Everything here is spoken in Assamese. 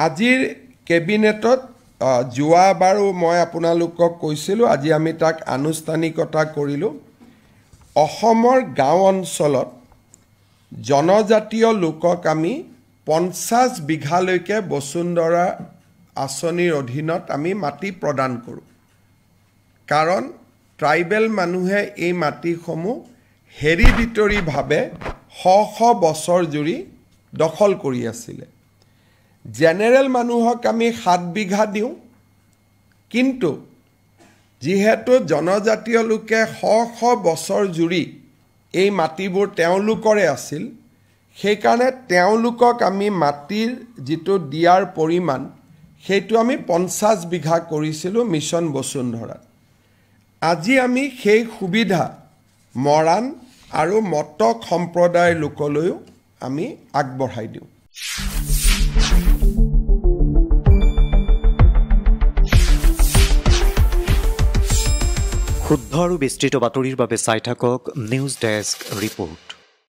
আজিৰ কেবিনেটত যোৱাবাৰো মই আপোনালোকক কৈছিলোঁ, আজি আমি তাক আনুষ্ঠানিকতা কৰিলোঁ। অসমৰ গাঁও অঞ্চলত জনজাতীয় লোকক আমি 50 বিঘালৈকে বসুন্ধৰা আঁচনিৰ অধীনত আমি মাটি প্ৰদান কৰোঁ। কাৰণ ট্ৰাইবেল মানুহে এই মাটিসমূহ হেৰিডিটৰীভাৱে শ বছৰ জুৰি দখল কৰি আছিলে। জেনেৰেল মানুহক আমি 7 বিঘা দিওঁ, কিন্তু যিহেতু জনজাতীয় লোকে শ বছৰ জুৰি এই মাটিবোৰ তেওঁলোকৰে আছিল, সেইকাৰণে তেওঁলোকক আমি মাটিৰ যিটো দিয়াৰ পৰিমাণ সেইটো আমি 50 বিঘা কৰিছিলোঁ মিছন বসুন্ধৰাত। আজি আমি সেই সুবিধা মৰাণ আৰু মটক সম্প্ৰদায়ৰ লোকলৈও আমি আগবঢ়াই দিওঁ। শুদ্ধ আৰু বিস্তৃত বাতৰিৰ বাবে চাই থাকক নিউজ ডেস্ক ৰিপোৰ্ট।